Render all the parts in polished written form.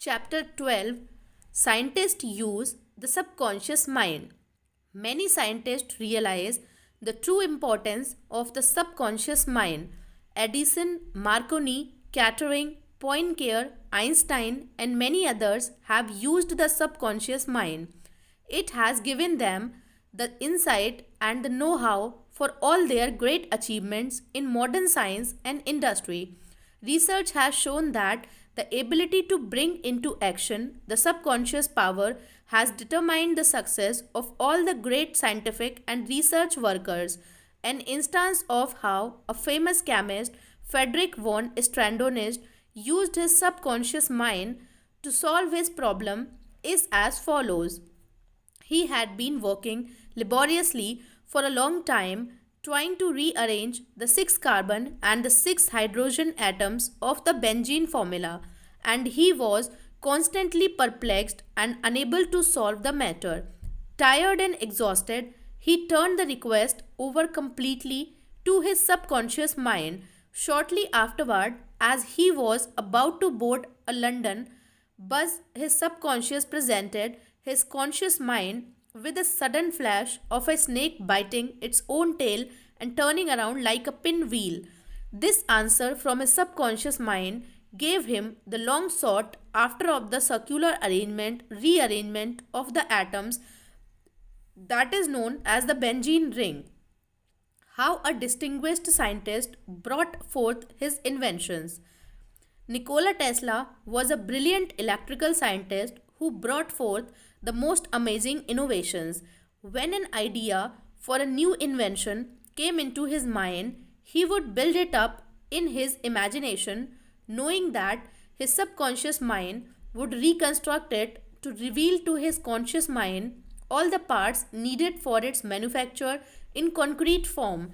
Chapter 12. Scientists use the subconscious mind. Many scientists realize the true importance of the subconscious mind. Edison, Marconi, Kettering, Poincare, Einstein, and many others have used the subconscious mind. It has given them the insight and the know how for all their great achievements in modern science and industry. Research has shown that the ability to bring into action the subconscious power has determined the success of all the great scientific and research workers. An instance of how a famous chemist, Frederick von Strandonist, used his subconscious mind to solve his problem is as follows. He had been working laboriously for a long time trying to rearrange the 6 carbon and the 6 hydrogen atoms of the benzene formula, and he was constantly perplexed and unable to solve the matter. Tired and exhausted, he turned the request over completely to his subconscious mind. Shortly afterward, as he was about to board a London bus, his subconscious presented his conscious mind with a sudden flash of a snake biting its own tail and turning around like a pinwheel. This answer from his subconscious mind gave him the long sought after of the circular rearrangement of the atoms that is known as the benzene ring. How a distinguished scientist brought forth his inventions. Nikola Tesla was a brilliant electrical scientist who brought forth the most amazing innovations. When an idea for a new invention came into his mind, he would build it up in his imagination, knowing that his subconscious mind would reconstruct it to reveal to his conscious mind all the parts needed for its manufacture in concrete form.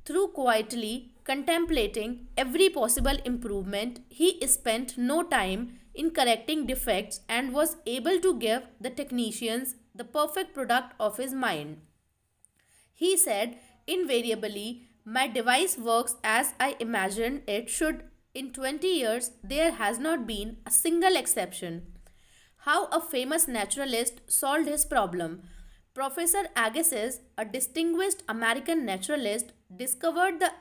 Through quietly contemplating every possible improvement, he spent no time in correcting defects and was able to give the technicians the perfect product of his mind. He said, invariably, my device works as I imagined it should. In 20 years, there has not been a single exception. How a famous naturalist solved his problem. Professor Agassiz, a distinguished American naturalist, discovered the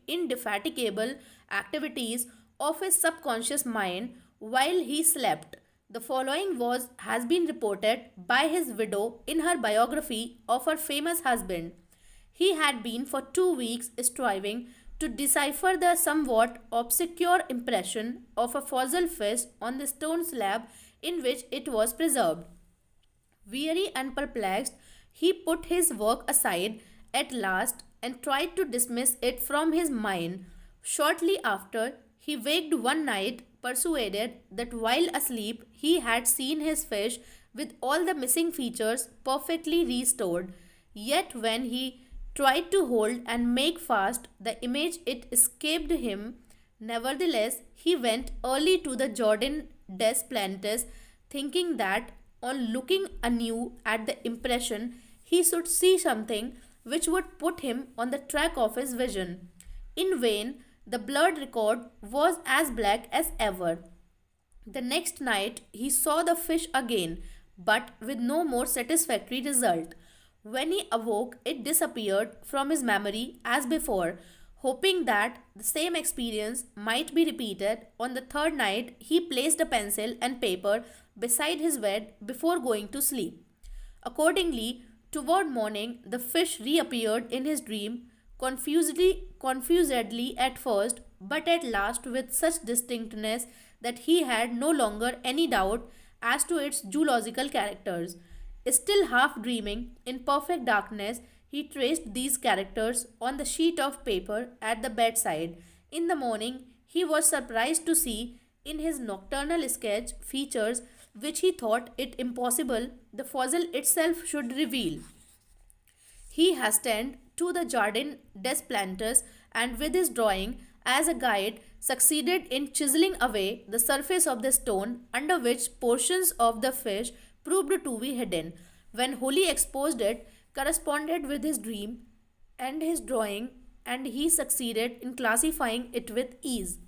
indefatigable activities of his subconscious mind while he slept. The following has been reported by his widow in her biography of her famous husband. He had been for 2 weeks striving to decipher the somewhat obscure impression of a fossil fish on the stone slab in which it was preserved. Weary and perplexed, he put his work aside at last and tried to dismiss it from his mind. Shortly after, he waked one night, persuaded that while asleep he had seen his fish with all the missing features perfectly restored. Yet when he tried to hold and make fast the image, it escaped him. Nevertheless, he went early to the Jordan des Plantes, thinking that on looking anew at the impression, he should see something which would put him on the track of his vision. In vain, the blurred record was as black as ever. The next night, he saw the fish again, but with no more satisfactory result. When he awoke, it disappeared from his memory as before. Hoping that the same experience might be repeated, on the third night he placed a pencil and paper beside his bed before going to sleep. Accordingly, toward morning, the fish reappeared in his dream, confusedly at first, but at last with such distinctness that he had no longer any doubt as to its zoological characters. Still half dreaming, in perfect darkness, he traced these characters on the sheet of paper at the bedside. In the morning, he was surprised to see in his nocturnal sketch features which he thought it impossible the fossil itself should reveal. He hastened to the Jardin des Plantes and with his drawing as a guide succeeded in chiseling away the surface of the stone under which portions of the fish proved to be hidden. When wholly exposed, it corresponded with his dream and his drawing, and he succeeded in classifying it with ease.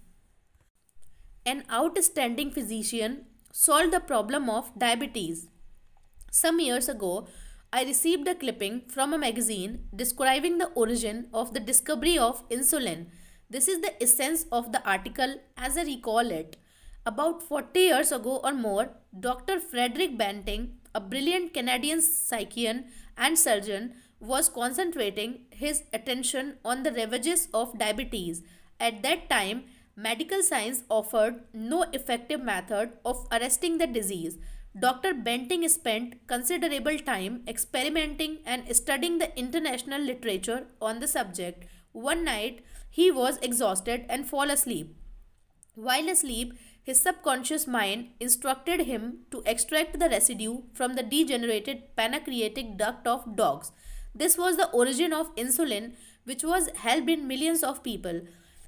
An outstanding physician solved the problem of diabetes. Some years ago, I received a clipping from a magazine describing the origin of the discovery of insulin. This is the essence of the article as I recall it. About 40 years ago or more, Dr. Frederick Banting, a brilliant Canadian psychiatrist and surgeon, was concentrating his attention on the ravages of diabetes. At that time, medical science offered no effective method of arresting the disease. Dr. Benting spent considerable time experimenting and studying the international literature on the subject. One night, he was exhausted and fall asleep. While asleep, his subconscious mind instructed him to extract the residue from the degenerated pancreatic duct of dogs. This was the origin of insulin, which was helped in millions of people.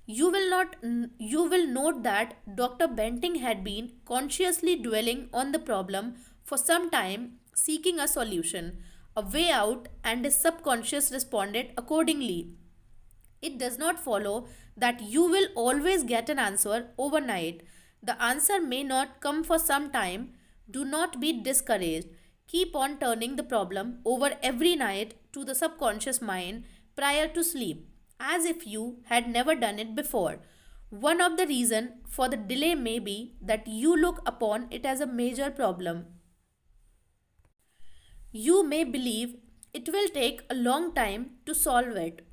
You will note that Dr. Benting had been consciously dwelling on the problem for some time, seeking a solution, a way out, and his subconscious responded accordingly. It does not follow that you will always get an answer overnight. The answer may not come for some time. Do not be discouraged. Keep on turning the problem over every night to the subconscious mind prior to sleep, as if you had never done it before. One of the reasons for the delay may be that you look upon it as a major problem. You may believe it will take a long time to solve it.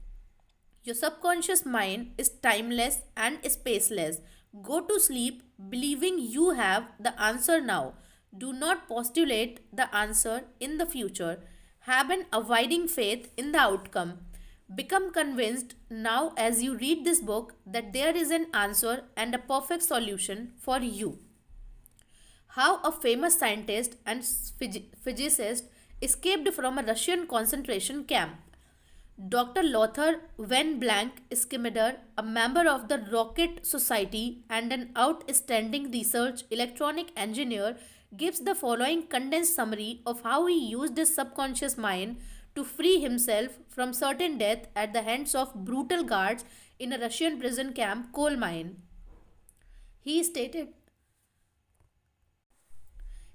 Your subconscious mind is timeless and spaceless. Go to sleep believing you have the answer now. Do not postulate the answer in the future. Have an abiding faith in the outcome. Become convinced now as you read this book that there is an answer and a perfect solution for you. How a famous scientist and physicist escaped from a Russian concentration camp. Dr. Lothar van Blank Skimmer, a member of the Rocket Society and an outstanding research electronic engineer, gives the following condensed summary of how he used his subconscious mind to free himself from certain death at the hands of brutal guards in a Russian prison camp coal mine. He stated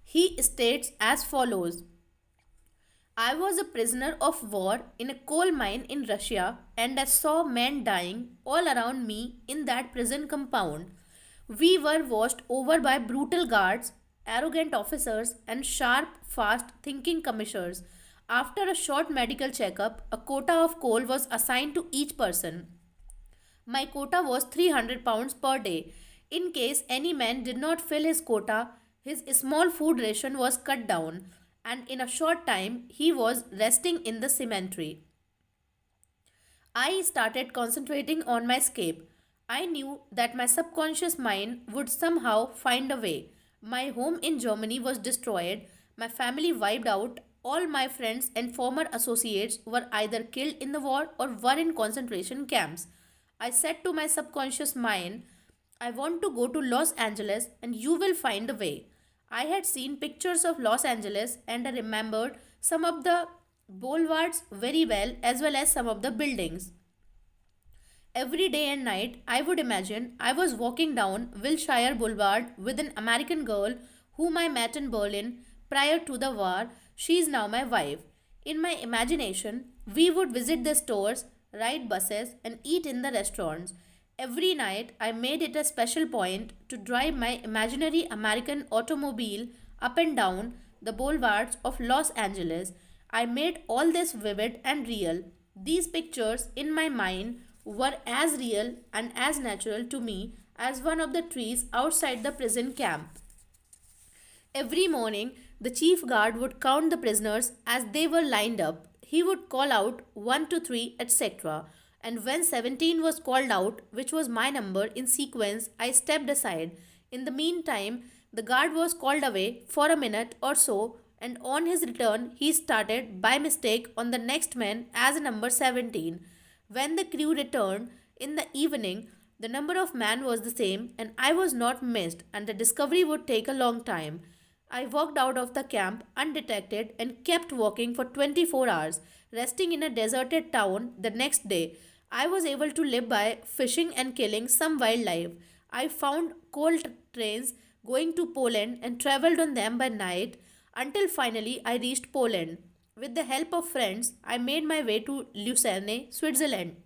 he states as follows: I was a prisoner of war in a coal mine in Russia and I saw men dying all around me in that prison compound. We were watched over by brutal guards, arrogant officers, and sharp, fast thinking commissioners. After a short medical checkup, a quota of coal was assigned to each person. My quota was 300 pounds per day. In case any man did not fill his quota, his small food ration was cut down, and in a short time he was resting in the cemetery. I started concentrating on my escape. I knew that my subconscious mind would somehow find a way. My home in Germany was destroyed, my family wiped out, all my friends and former associates were either killed in the war or were in concentration camps. I said to my subconscious mind, I want to go to Los Angeles and you will find a way. I had seen pictures of Los Angeles and I remembered some of the boulevards very well as some of the buildings. Every day and night, I would imagine I was walking down Wilshire Boulevard with an American girl whom I met in Berlin prior to the war. She is now my wife. In my imagination, we would visit the stores, ride buses, and eat in the restaurants. Every night, I made it a special point to drive my imaginary American automobile up and down the boulevards of Los Angeles. I made all this vivid and real. These pictures in my mind were as real and as natural to me as one of the trees outside the prison camp. Every morning, the chief guard would count the prisoners as they were lined up. He would call out 1 to 3, etc. And when 17 was called out, which was my number in sequence, I stepped aside. In the meantime, the guard was called away for a minute or so, and on his return, he started by mistake on the next man as number 17. When the crew returned in the evening, the number of man was the same, and I was not missed, and the discovery would take a long time. I walked out of the camp undetected and kept walking for 24 hours, resting in a deserted town the next day. I was able to live by fishing and killing some wildlife. I found coal trains going to Poland and traveled on them by night until finally I reached Poland. With the help of friends, I made my way to Lucerne, Switzerland.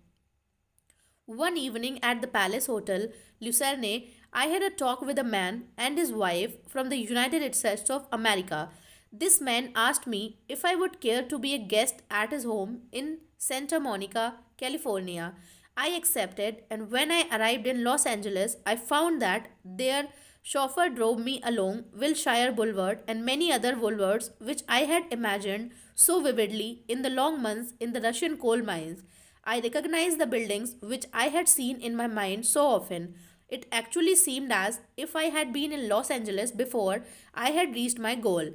One evening at the Palace Hotel, Lucerne, I had a talk with a man and his wife from the United States of America. This man asked me if I would care to be a guest at his home in Santa Monica, California. I accepted, and when I arrived in Los Angeles, I found that their chauffeur drove me along Wilshire Boulevard and many other boulevards which I had imagined so vividly in the long months in the Russian coal mines. I recognized the buildings which I had seen in my mind so often. It actually seemed as if I had been in Los Angeles before I had reached my goal.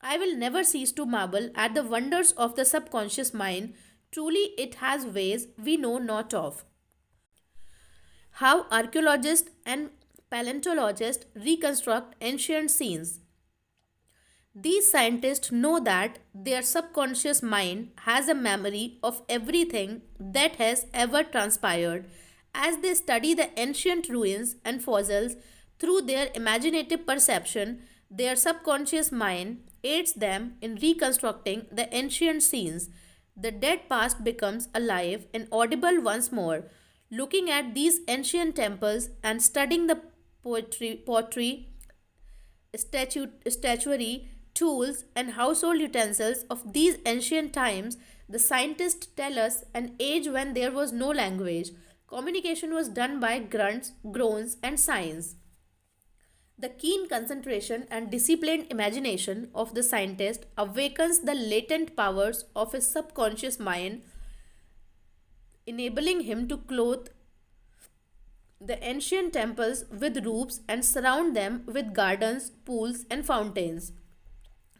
I will never cease to marvel at the wonders of the subconscious mind. Truly, it has ways we know not of. How archaeologists and paleontologists reconstruct ancient scenes. These scientists know that their subconscious mind has a memory of everything that has ever transpired. As they study the ancient ruins and fossils through their imaginative perception, their subconscious mind aids them in reconstructing the ancient scenes. The dead past becomes alive and audible once more. Looking at these ancient temples and studying the pottery, statuary, tools, and household utensils of these ancient times, the scientists tell us an age when there was no language. Communication was done by grunts, groans, and signs. The keen concentration and disciplined imagination of the scientist awakens the latent powers of his subconscious mind, enabling him to clothe the ancient temples with roofs and surround them with gardens, pools, and fountains.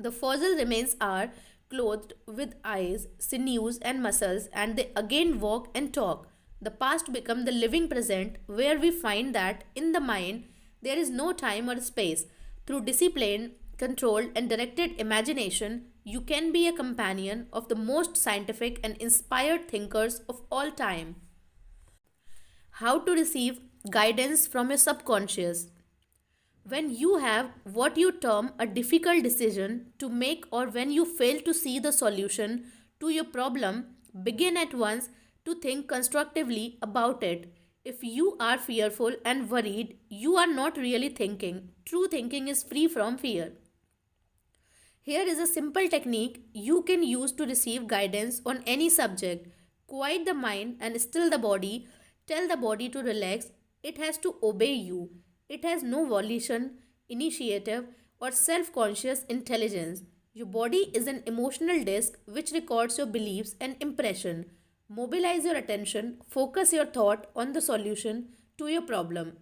The fossil remains are clothed with eyes, sinews, and muscles, and they again walk and talk. The past becomes the living present, where we find that in the mind there is no time or space. Through disciplined, controlled, and directed imagination, you can be a companion of the most scientific and inspired thinkers of all time. How to receive guidance from your subconscious. When you have what you term a difficult decision to make, or when you fail to see the solution to your problem, begin at once to think constructively about it. If you are fearful and worried, you are not really thinking. True thinking is free from fear. Here is a simple technique you can use to receive guidance on any subject. Quiet the mind and still the body. Tell the body to relax. It has to obey you. It has no volition, initiative, or self conscious intelligence. Your body is an emotional disk which records your beliefs and impression. Mobilize your attention, focus your thought on the solution to your problem.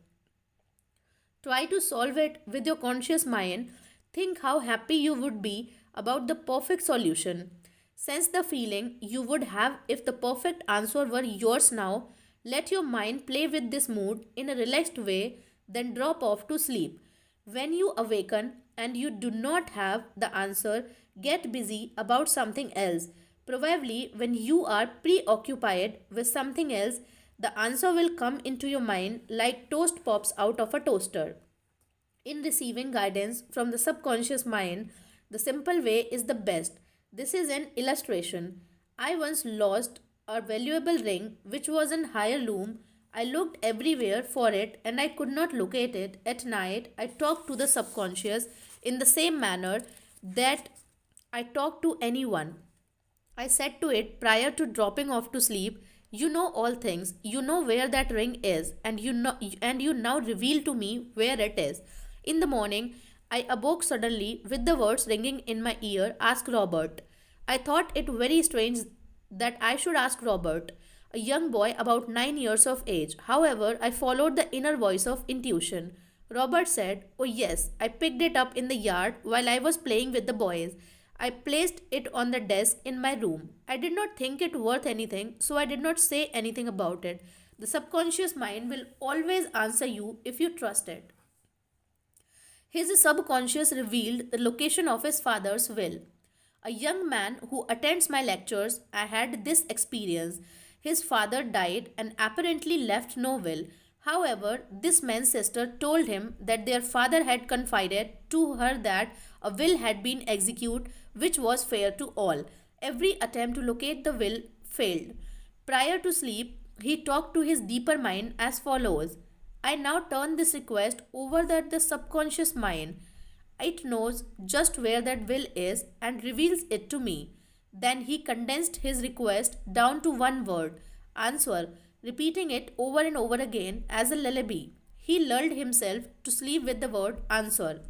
Try to solve it with your conscious mind. Think how happy you would be about the perfect solution. Sense the feeling you would have if the perfect answer were yours now. Let your mind play with this mood in a relaxed way, then drop off to sleep. When you awaken and you do not have the answer, get busy about something else. Probably when you are preoccupied with something else, the answer will come into your mind like toast pops out of a toaster. In receiving guidance from the subconscious mind, the simple way is the best. This is an illustration. I once lost a valuable ring which was in heirloom. I looked everywhere for it and I could not locate it. At night, I talked to the subconscious in the same manner that I talk to anyone. I said to it prior to dropping off to sleep, "You know all things. You know where that ring is, and you now reveal to me where it is." In the morning, I awoke suddenly with the words ringing in my ear, "Ask Robert." I thought it very strange that I should ask Robert, a young boy about 9 years of age. However, I followed the inner voice of intuition. Robert said, "Oh, yes, I picked it up in the yard while I was playing with the boys. I placed it on the desk in my room. I did not think it worth anything, so I did not say anything about it." The subconscious mind will always answer you if you trust it. His subconscious revealed the location of his father's will. A young man who attends my lectures, I had this experience. His father died and apparently left no will. However, this man's sister told him that their father had confided to her that a will had been executed which was fair to all. Every attempt to locate the will failed. Prior to sleep, he talked to his deeper mind as follows: I now turn this request over that the subconscious mind. It knows just where that will is and reveals it to me. Then he condensed his request down to one word, answer, repeating it over and over again as a lullaby. He lulled himself to sleep with the word answer.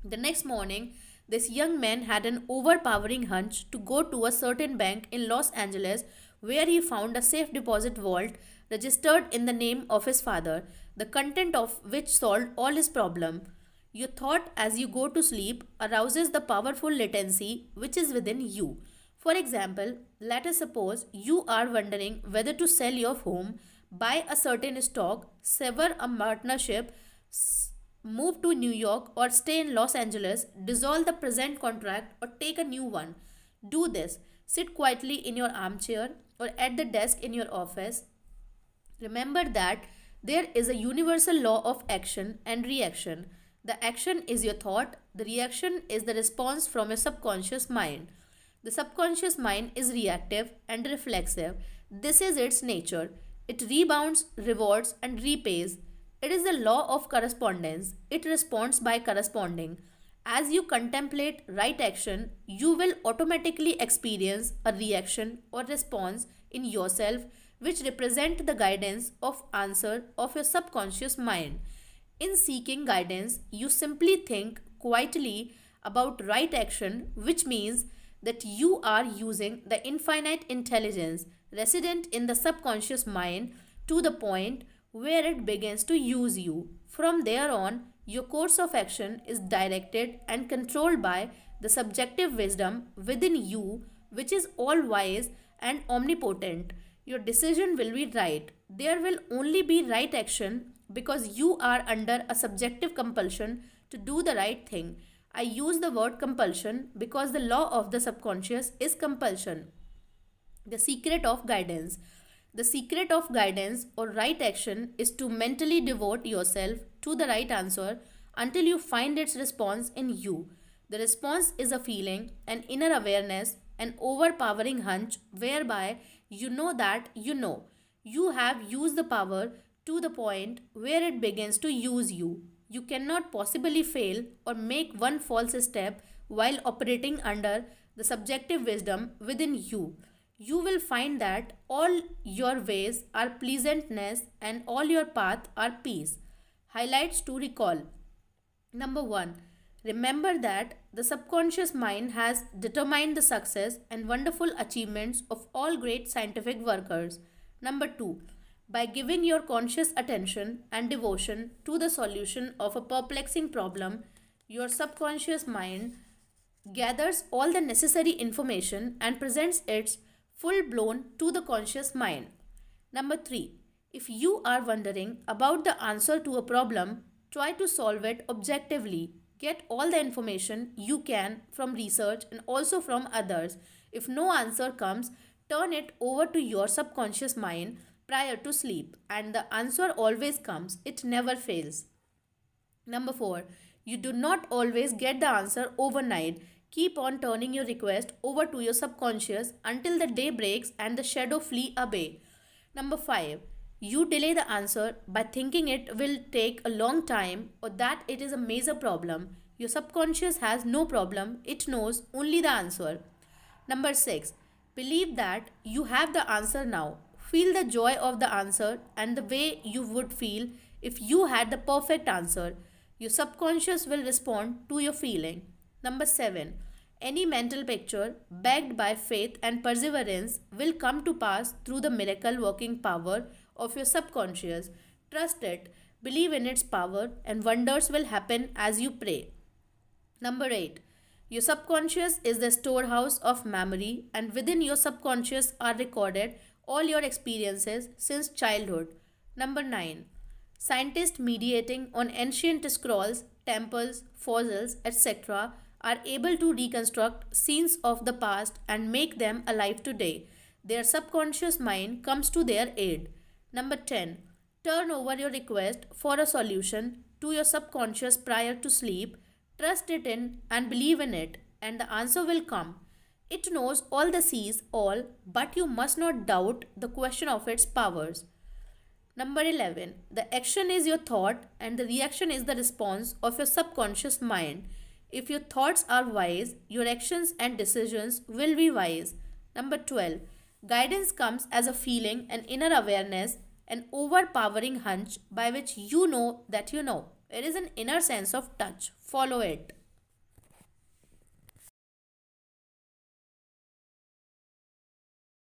The next morning, this young man had an overpowering hunch to go to a certain bank in Los Angeles where he found a safe deposit vault registered in the name of his father, the content of which solved all his problem. Your thought as you go to sleep arouses the powerful latency which is within you. For example, let us suppose you are wondering whether to sell your home, buy a certain stock, sever a partnership, move to New York or stay in Los Angeles, dissolve the present contract or take a new one. Do this. Sit quietly in your armchair or at the desk in your office. Remember that there is a universal law of action and reaction. The action is your thought, the reaction is the response from your subconscious mind. The subconscious mind is reactive and reflexive. This is its nature. It rebounds, rewards, and repays. It is the law of correspondence. It responds by corresponding. As you contemplate right action, you will automatically experience a reaction or response in yourself which represent the guidance of answer of your subconscious mind. In seeking guidance, you simply think quietly about right action, which means that you are using the infinite intelligence resident in the subconscious mind to the point where it begins to use you. From there on, your course of action is directed and controlled by the subjective wisdom within you, which is all wise and omnipotent. Your decision will be right. There will only be right action because you are under a subjective compulsion to do the right thing. I use the word compulsion because the law of the subconscious is compulsion. The secret of guidance. The secret of guidance or right action is to mentally devote yourself to the right answer until you find its response in you. The response is a feeling, an inner awareness, an overpowering hunch whereby you know that you know. You have used the power to the point where it begins to use you. You cannot possibly fail or make one false step while operating under the subjective wisdom within you. You will find that all your ways are pleasantness and all your paths are peace. Highlights to recall. Number 1. Remember that the subconscious mind has determined the success and wonderful achievements of all great scientific workers. Number 2. By giving your conscious attention and devotion to the solution of a perplexing problem, your subconscious mind gathers all the necessary information and presents it full blown to the conscious mind. Number 3. If you are wondering about the answer to a problem, try to solve it objectively. Get all the information you can from research and also from others. If no answer comes, turn it over to your subconscious mind prior to sleep, and the answer always comes. It never fails. Number 4. You do not always get the answer overnight. Keep on turning your request over to your subconscious until the day breaks and the shadow flee away. Number 5. You delay the answer by thinking it will take a long time or that it is a major problem. Your subconscious has no problem, it knows only the answer. Number 6. Believe that you have the answer now. Feel the joy of the answer and the way you would feel if you had the perfect answer. Your subconscious will respond to your feeling. Number 7. Any mental picture backed by faith and perseverance will come to pass through the miracle working power of your subconscious. Trust it, believe in its power, and wonders will happen as you pray. Number 8. Your subconscious is the storehouse of memory, and within your subconscious are recorded all your experiences since childhood. Number 9. Scientists mediating on ancient scrolls, temples, fossils, etc. are able to reconstruct scenes of the past and make them alive today. Their subconscious mind comes to their aid. Number 10. Turn over your request for a solution to your subconscious prior to sleep. Trust it in and believe in it, and the answer will come. It knows all the sees all, but you must not doubt the question of its powers. Number 11. The action is your thought, and the reaction is the response of your subconscious mind. If your thoughts are wise, your actions and decisions will be wise. Number 12. Guidance comes as a feeling, an inner awareness, an overpowering hunch by which you know that you know. It is an inner sense of touch. Follow it.